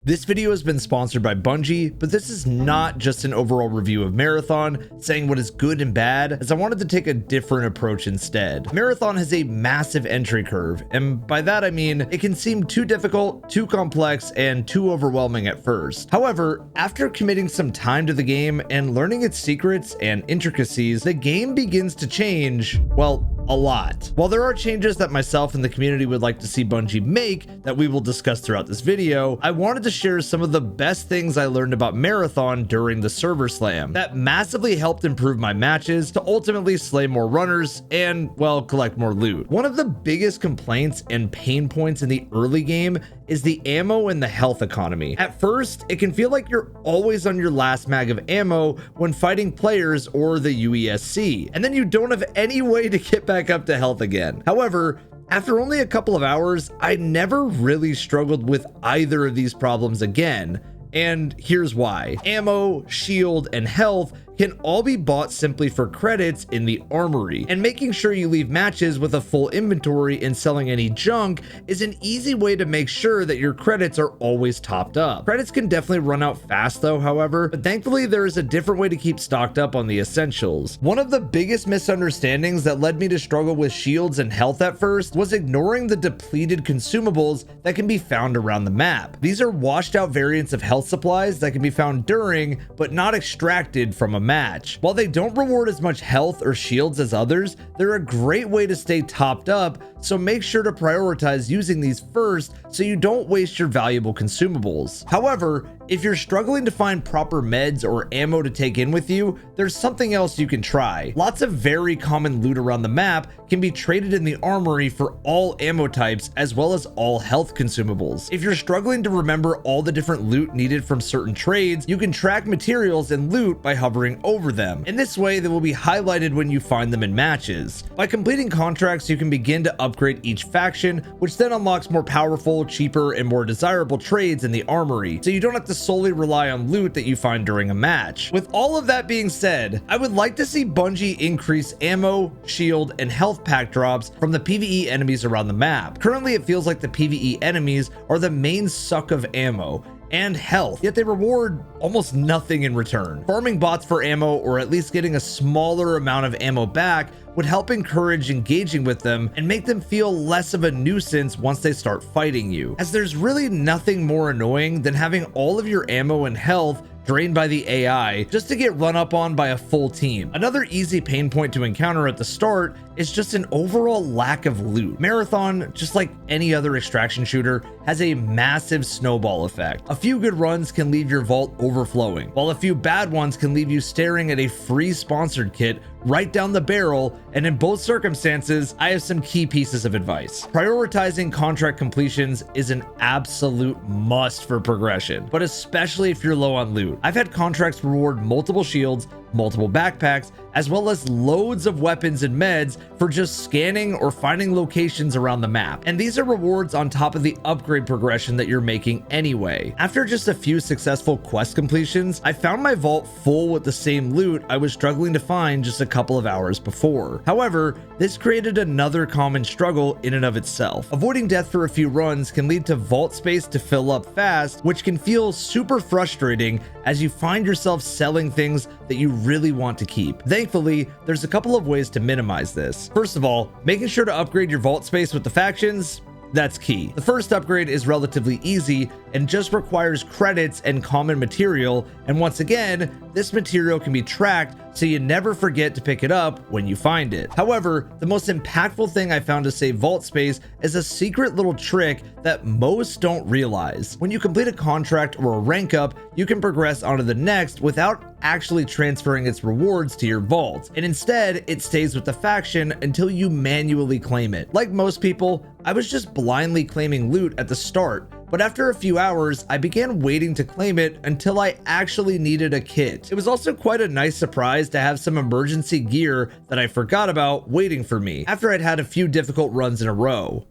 This video has been sponsored by Bungie, but this is not just an overall review of Marathon, saying what is good and bad, as I wanted to take a different approach instead. Marathon has a massive entry curve, and by that I mean it can seem too difficult, too complex, and too overwhelming at first. However, after committing some time to the game and learning its secrets and intricacies, the game begins to change, well, a lot. While there are changes that myself and the community would like to see Bungie make that we will discuss throughout this video, I wanted to share some of the best things I learned about Marathon during the server slam that massively helped improve my matches to ultimately slay more runners and, well, collect more loot. One of the biggest complaints and pain points in the early game is the ammo and the health economy. At first, it can feel like you're always on your last mag of ammo when fighting players or the UESC, and then you don't have any way to get back up to health again. However, after only a couple of hours, I never really struggled with either of these problems again, and here's why. Ammo, shield, and health can all be bought simply for credits in the armory, and making sure you leave matches with a full inventory and selling any junk is an easy way to make sure that your credits are always topped up. Credits can definitely run out fast though, however, but thankfully there is a different way to keep stocked up on the essentials. One of the biggest misunderstandings that led me to struggle with shields and health at first was ignoring the depleted consumables that can be found around the map. These are washed out variants of health supplies that can be found during, but not extracted from a match. While they don't reward as much health or shields as others, they're a great way to stay topped up, so make sure to prioritize using these first so you don't waste your valuable consumables. However, if you're struggling to find proper meds or ammo to take in with you, there's something else you can try. Lots of very common loot around the map can be traded in the armory for all ammo types as well as all health consumables. If you're struggling to remember all the different loot needed from certain trades, you can track materials and loot by hovering over them. In this way, they will be highlighted when you find them in matches. By completing contracts, you can begin to upgrade each faction, which then unlocks more powerful, cheaper, and more desirable trades in the armory, so you don't have to solely rely on loot that you find during a match. With all of that being said, I would like to see Bungie increase ammo, shield, and health pack drops from the PvE enemies around the map. Currently, it feels like the PvE enemies are the main suck of ammo and health, yet they reward almost nothing in return. Farming bots for ammo, or at least getting a smaller amount of ammo back, would help encourage engaging with them and make them feel less of a nuisance once they start fighting you, as there's really nothing more annoying than having all of your ammo and health drained by the AI just to get run up on by a full team. Another easy pain point to encounter at the start is just an overall lack of loot. Marathon, just like any other extraction shooter, has a massive snowball effect. A few good runs can leave your vault overflowing, while a few bad ones can leave you staring at a free sponsored kit right down the barrel, and in both circumstances, I have some key pieces of advice. Prioritizing contract completions is an absolute must for progression, but especially if you're low on loot. I've had contracts reward multiple shields, multiple backpacks, as well as loads of weapons and meds for just scanning or finding locations around the map. And these are rewards on top of the upgrade progression that you're making anyway. After just a few successful quest completions, I found my vault full with the same loot I was struggling to find just a couple of hours before. However, this created another common struggle in and of itself. Avoiding death for a few runs can lead to vault space to fill up fast, which can feel super frustrating as you find yourself selling things that you really want to keep. Thankfully, there's a couple of ways to minimize this. First of all, making sure to upgrade your vault space with the factions, that's key. The first upgrade is relatively easy and just requires credits and common material, and once again, this material can be tracked so you never forget to pick it up when you find it. However, the most impactful thing I found to save vault space is a secret little trick that most don't realize. When you complete a contract or a rank up, you can progress onto the next without actually transferring its rewards to your vault, and instead it stays with the faction until you manually claim it. Like most people, I was just blindly claiming loot at the start, but after a few hours, I began waiting to claim it until I actually needed a kit. It was also quite a nice surprise to have some emergency gear that I forgot about waiting for me after I'd had a few difficult runs in a row.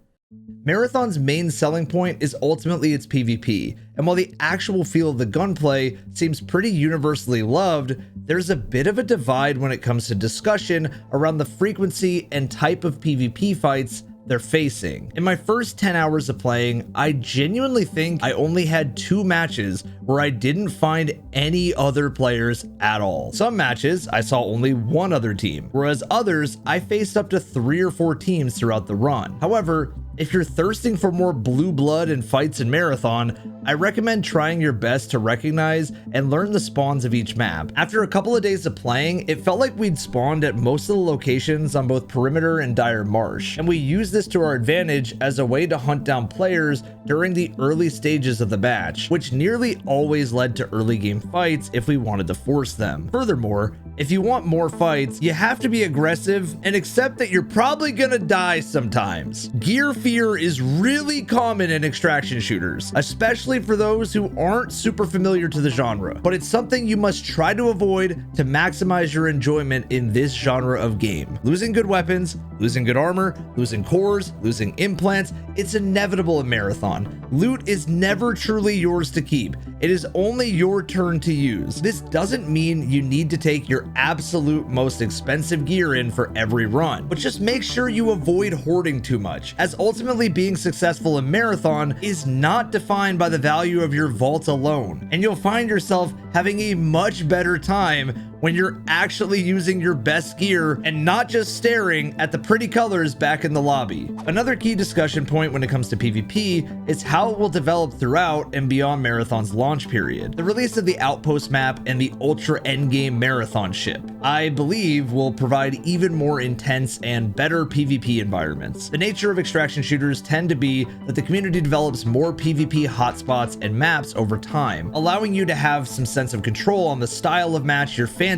Marathon's main selling point is ultimately its PvP, and while the actual feel of the gunplay seems pretty universally loved, there's a bit of a divide when it comes to discussion around the frequency and type of PvP fights they're facing. In my first 10 hours of playing, I genuinely think I only had 2 matches where I didn't find any other players at all. Some matches I saw only 1 other team, whereas others I faced up to 3 or 4 teams throughout the run. However, if you're thirsting for more blue blood and fights in Marathon, I recommend trying your best to recognize and learn the spawns of each map. After a couple of days of playing, it felt like we'd spawned at most of the locations on both Perimeter and Dire Marsh, and we used this to our advantage as a way to hunt down players during the early stages of the match, which nearly always led to early game fights if we wanted to force them. Furthermore, if you want more fights, you have to be aggressive and accept that you're probably gonna die sometimes. Gear fear is really common in extraction shooters, especially for those who aren't super familiar to the genre, but it's something you must try to avoid to maximize your enjoyment in this genre of game. Losing good weapons, losing good armor, losing cores, losing implants, it's inevitable in Marathon. Loot is never truly yours to keep. It is only your turn to use. This doesn't mean you need to take your absolute most expensive gear in for every run, but just make sure you avoid hoarding too much, as ultimately being successful in Marathon is not defined by the value of your vault alone, and you'll find yourself having a much better time when you're actually using your best gear and not just staring at the pretty colors back in the lobby. Another key discussion point when it comes to PvP is how it will develop throughout and beyond Marathon's launch period. The release of the Outpost map and the Ultra Endgame Marathon ship, I believe, will provide even more intense and better PvP environments. The nature of extraction shooters tend to be that the community develops more PvP hotspots and maps over time, allowing you to have some sense of control on the style of match you're fancying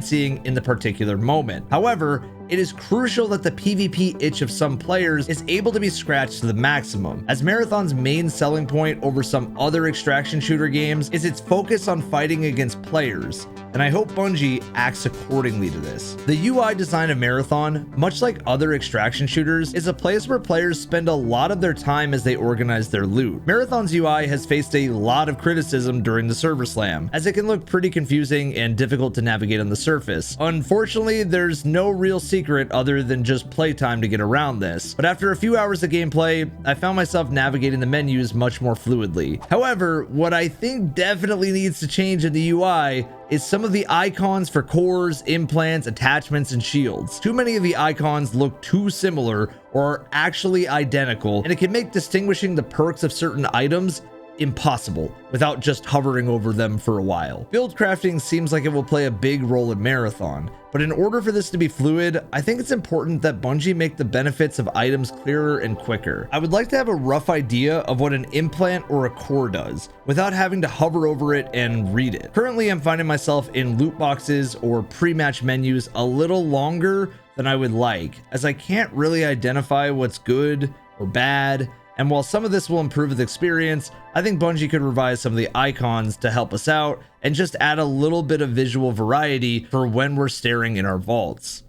in the particular moment. However, it is crucial that the PvP itch of some players is able to be scratched to the maximum, as Marathon's main selling point over some other extraction shooter games is its focus on fighting against players, and I hope Bungie acts accordingly to this. The UI design of Marathon, much like other extraction shooters, is a place where players spend a lot of their time as they organize their loot. Marathon's UI has faced a lot of criticism during the server slam, as it can look pretty confusing and difficult to navigate on the surface. Unfortunately, there's no real secret other than just playtime to get around this, but after a few hours of gameplay, I found myself navigating the menus much more fluidly. However, what I think definitely needs to change in the UI is some of the icons for cores, implants, attachments, and shields. Too many of the icons look too similar or are actually identical, and it can make distinguishing the perks of certain items impossible without just hovering over them for a while. Build crafting seems like it will play a big role in Marathon, but in order for this to be fluid, I think it's important that Bungie make the benefits of items clearer and quicker. I would like to have a rough idea of what an implant or a core does without having to hover over it and read it. Currently, I'm finding myself in loot boxes or pre-match menus a little longer than I would like, as I can't really identify what's good or bad. And while some of this will improve the experience, I think Bungie could revise some of the icons to help us out and just add a little bit of visual variety for when we're staring in our vaults.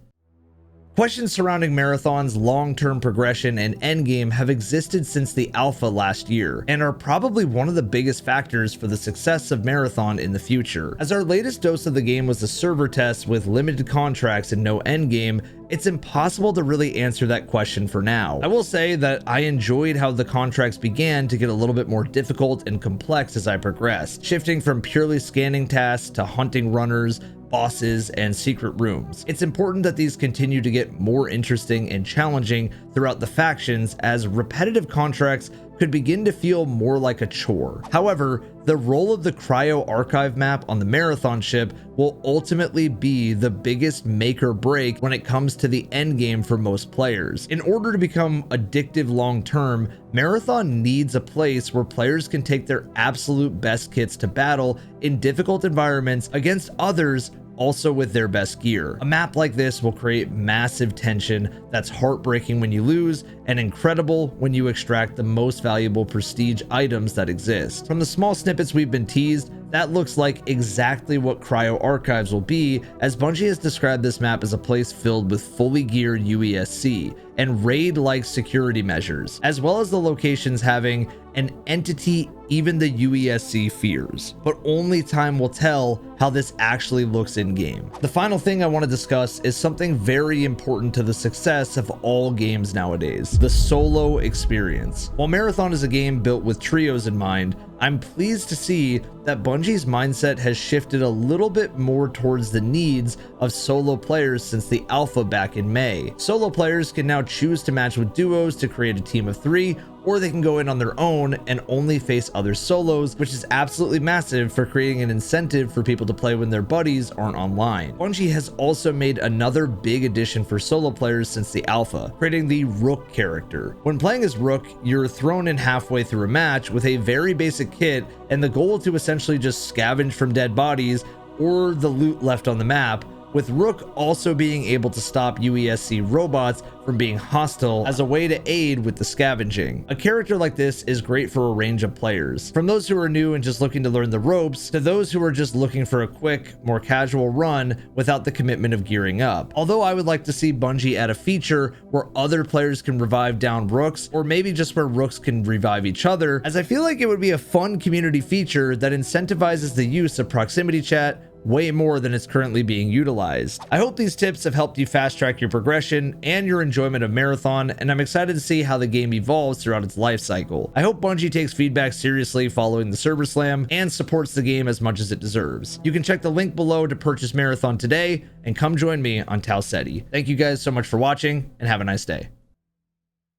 Questions surrounding Marathon's long-term progression and endgame have existed since the alpha last year, and are probably one of the biggest factors for the success of Marathon in the future. As our latest dose of the game was a server test with limited contracts and no endgame, it's impossible to really answer that question for now. I will say that I enjoyed how the contracts began to get a little bit more difficult and complex as I progressed, shifting from purely scanning tasks to hunting runners, bosses, and secret rooms. It's important that these continue to get more interesting and challenging throughout the factions, as repetitive contracts could begin to feel more like a chore. However, the role of the Cryo Archive map on the Marathon ship will ultimately be the biggest make or break when it comes to the endgame for most players. In order to become addictive long term, Marathon needs a place where players can take their absolute best kits to battle in difficult environments against others also with their best gear. A map like this will create massive tension that's heartbreaking when you lose and incredible when you extract the most valuable prestige items that exist. From the small snippets we've been teased, that looks like exactly what Cryo Archives will be, as Bungie has described this map as a place filled with fully geared UESC and raid-like security measures, as well as the locations having an entity even the UESC fears. But only time will tell how this actually looks in game. The final thing I want to discuss is something very important to the success of all games nowadays: the solo experience. While Marathon is a game built with trios in mind, I'm pleased to see that Bungie's mindset has shifted a little bit more towards the needs of solo players since the alpha back in May. Solo players can now choose to match with duos to create a team of 3, or they can go in on their own and only face other solos, which is absolutely massive for creating an incentive for people to play when their buddies aren't online. Bungie has also made another big addition for solo players since the alpha, creating the Rook character. When playing as Rook, you're thrown in halfway through a match with a very basic kit, and the goal to essentially just scavenge from dead bodies or the loot left on the map, with Rook also being able to stop UESC robots from being hostile as a way to aid with the scavenging. A character like this is great for a range of players, from those who are new and just looking to learn the ropes, to those who are just looking for a quick, more casual run without the commitment of gearing up. Although I would like to see Bungie add a feature where other players can revive down Rooks, or maybe just where Rooks can revive each other, as I feel like it would be a fun community feature that incentivizes the use of proximity chat way more than it's currently being utilized. I hope these tips have helped you fast track your progression and your enjoyment of Marathon, and I'm excited to see how the game evolves throughout its life cycle. I hope Bungie takes feedback seriously following the server slam and supports the game as much as it deserves. You can check the link below to purchase Marathon today and come join me on Tau Ceti. Thank you guys so much for watching, and have a nice day.